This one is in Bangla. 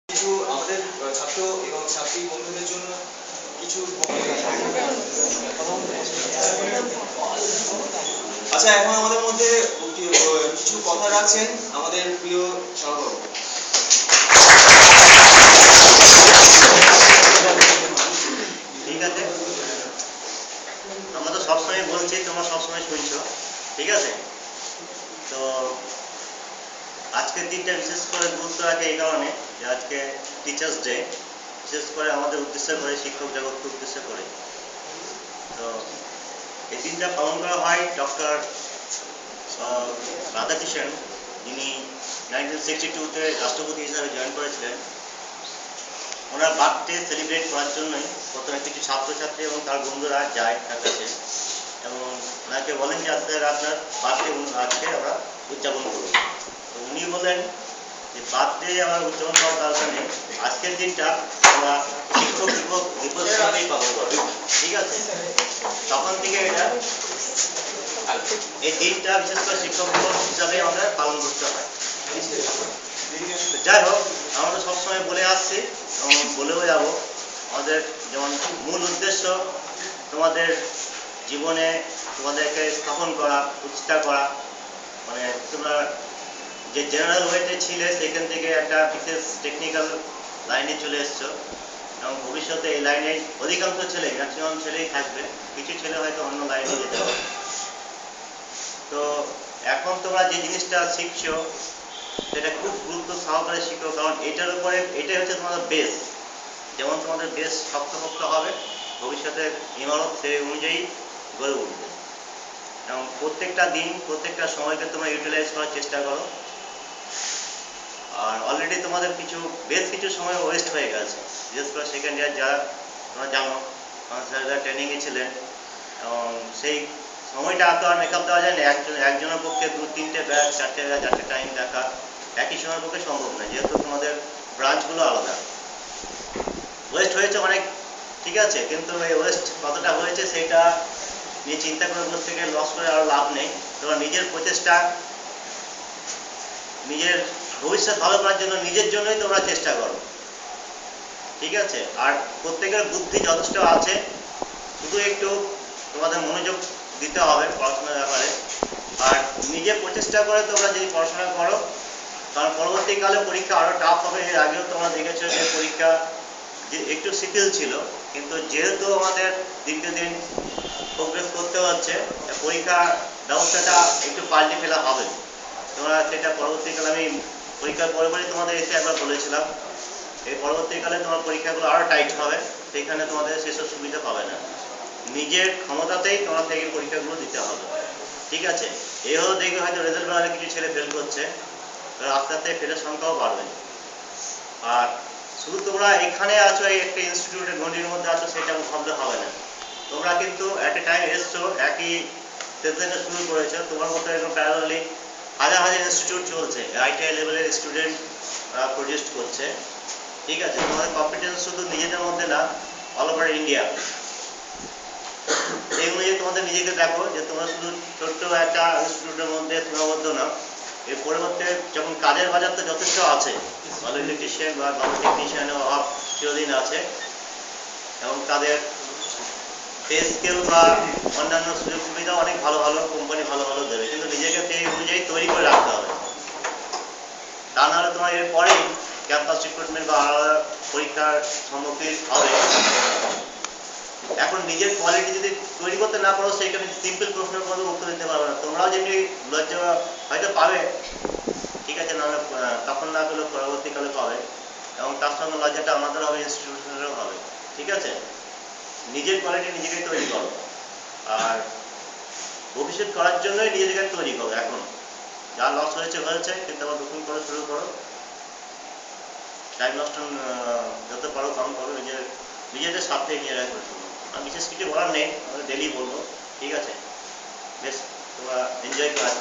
কিছু আমাদের ছাত্র এবং ছাত্রী বন্ধুদের জন্য কিছু আচ্ছা, এখন আমাদের মধ্যে কিছু কথা রাখছেন আমাদের প্রিয় সহকর্মী। ঠিক আছে, আমরা তো সবসময় বলছি, তোমরা সবসময় শুনছো, ঠিক আছে। তো আজকের দিনটা বিশেষ করে গুরুত্ব রাখে এই কারণে যে আজকে টিচার্স ডে, বিশেষ করে আমাদের উদ্দেশ্য করে, শিক্ষক জগৎকে উদ্দেশ্য করে। তো এই দিনটা পালন করা হয় ডক্টর রাধাকৃষ্ণন, যিনি 1962-তে রাষ্ট্রপতি হিসাবে জয়েন করেছিলেন। ওনার বার্থডে সেলিব্রেট করার জন্যই প্রথমে কিছু ছাত্রছাত্রী এবং তার বন্ধুরা যায় তার কাছে এবং ওনাকে বলেন যে আপনার বার্থডে আজকে আমরা উদযাপন করব। তো উনি বলেন যে বার্থডে আমার উদযাপন করার দরকার নেই, আজকের দিনটা আমরা শিক্ষক দিবস হিসেবেই পালন করব, ঠিক আছে। তখন থেকে এই দিনটা বিশেষ করে শিক্ষক দিবস হিসাবে আমরা পালন করতে হয়। যাই হোক, আমরা সবসময় বলে আসছি এবং বলেও যাব, আমাদের যেমন মূল উদ্দেশ্য তোমাদের জীবনে তোমাদেরকে স্থাপন করা, প্রতিষ্ঠা করা, মানে তোমরা যে জেনারেল ওয়েতে ছিলে সেখান থেকে একটা বিশেষ টেকনিক্যাল লাইনে চলে এসছো এবং ভবিষ্যতে এই লাইনে অধিকাংশ ছেলে, ম্যাক্সিমাম ছেলেই থাকবে, কিছু ছেলে হয়তো অন্য লাইনে যেতে হবে। তো এখন তোমরা যে জিনিসটা শিখছো সেটা খুব গুরুত্ব সহকারে শিখো, কারণ এটার উপরে, এটাই হচ্ছে তোমাদের বেস। যেমন তোমাদের বেস শক্তপোক্ত হবে, ভবিষ্যতের ইমারত সেই অনুযায়ী গড়ে উঠবে। এবং প্রত্যেকটা দিন, প্রত্যেকটা সময়কে তোমরা ইউটিলাইজ করার চেষ্টা করো। আর অলরেডি তোমাদের বেশ কিছু সময় ওয়েস্ট হয়ে গেছে, বিশেষ করে সেকেন্ড ইয়ার যারা, তোমরা জানো আমার স্যাররা ট্রেনিংয়ে ছিলেন এবং সেই সময়টা এত আর মেকআপ দেওয়া যায় না। একজনের পক্ষে 2-3টে ব্যাচ, 4টে ব্যাচ, 4টে টাইম দেখা একই সময়ের পক্ষে সম্ভব নয়, যেহেতু তোমাদের ব্রাঞ্চগুলো আলাদা। ওয়েস্ট হয়েছে অনেক, ঠিক আছে, কিন্তু এই ওয়েস্ট কতটা হয়েছে সেটা নিয়ে চিন্তা করে বসে থেকে লস করে আরও লাভ নেই। তোমরা নিজের প্রচেষ্টা, নিজের ভবিষ্যৎ ভালো করার জন্য নিজের জন্যই তোমরা চেষ্টা করো, ঠিক আছে। আর প্রত্যেকের বুদ্ধি যথেষ্ট আছে, শুধু একটু তোমাদের মনোযোগ দিতে হবে পড়াশোনার ব্যাপারে। আর নিজে প্রচেষ্টা করে তোমরা যদি পড়াশোনা করো, কারণ পরবর্তীকালে পরীক্ষা আরও টাফ হবে। এর আগেও তোমরা দেখেছো যে পরীক্ষা যে একটু শিথিল ছিল, কিন্তু যেহেতু আমাদের দিনকে দিন প্রোগ্রেস করতে হচ্ছে, পরীক্ষা ব্যবস্থাটা একটু পাল্টে ফেলা হবে। তোমরা সেটা পরবর্তীকালে, আমি পরীক্ষার পরে তোমাদের এসে একবার বলেছিলাম, এই পরবর্তীকালে তোমার পরীক্ষাগুলো আরও টাইট হবে, সেখানে তোমাদের সেসব সুবিধা পাবে না। নিজের ক্ষমতাতেই তোমার থেকে পরীক্ষাগুলো দিতে হবে, ঠিক আছে। এই হলো, দেখবে হয়তো রেজাল্ট বাড়ালে কিছু ছেলে ফেল করছে, আস্তে আস্তে ফেলের সংখ্যাও বাড়বে। আর শুধু তোমরা এখানে আছো, এই একটা ইনস্টিটিউটের গণ্ডির মধ্যে আছো, সেটা ভাবলে হবে না। তোমরা কিন্তু এট এ টাইম এসছো, একই সেশনে শুরু করেছো, তোমার মতো এরকম প্যারালালি হাজার হাজার ইনস্টিটিউট চলছে, আইটিআই লেভেলের স্টুডেন্ট প্রডিউস করছে, ঠিক আছে। তোমাদের কম্পিটিশন শুধু নিজেদের মধ্যে না, অল ওভার ইন্ডিয়া। এই অনুযায়ী তোমাদের নিজেকে দেখো যে তোমরা শুধু ছোট্ট একটা ইনস্টিটিউটের মধ্যে সীমাবদ্ধ না। এর পরিবর্তে যখন কাজের বাজার তো যথেষ্ট আছে, ভালো ইলেকট্রিশিয়ান বা ভালো টেকনিশিয়ানের অভাব চিরদিন আছে, এবং তাদের পে স্কেল বা অন্যান্য সুযোগ সুবিধা অনেক ভালো ভালো কোম্পানি ভালো ভালো দেবে, কিন্তু নিজেকে সেই অনুযায়ী তৈরি করে রাখতে হবে। তা নাহলে তোমার এরপরেই ক্যাম্পাস রিক্রুটমেন্ট বা আলাদা পরীক্ষার সম্মুখীন হবে। এখন নিজের কোয়ালিটি যদি তৈরি করতে না পারো, সেইখানে সিম্পল প্রশ্নের মধ্যে উত্তর দিতে পারবে না। তোমরাও যেমনি লজ্জা হয়তো পাবে, ঠিক আছে, নাহলে তখন না পেলেও পরবর্তীকালে পাবে, এবং তার সঙ্গে লজ্জাটা আমাদের হবে, ইনস্টিটিউশনেরও হবে, ঠিক আছে। নিজের কোয়ালিটি নিজেকে তৈরি করো, আর ভবিষ্যৎ করার জন্যই নিজেকে তৈরি করো। এখন যা লস হয়েছে হয়েছে, কিন্তু আবার নতুন করে শুরু করো। টাইম নষ্ট যত পারো কম করো, নিজেদের সাথে নিয়ে রাখো। আর বিশেষ কিছু বলার নেই, আমাদের ডেলি বলবো, ঠিক আছে। বেশ, তোমরা এনজয় করো।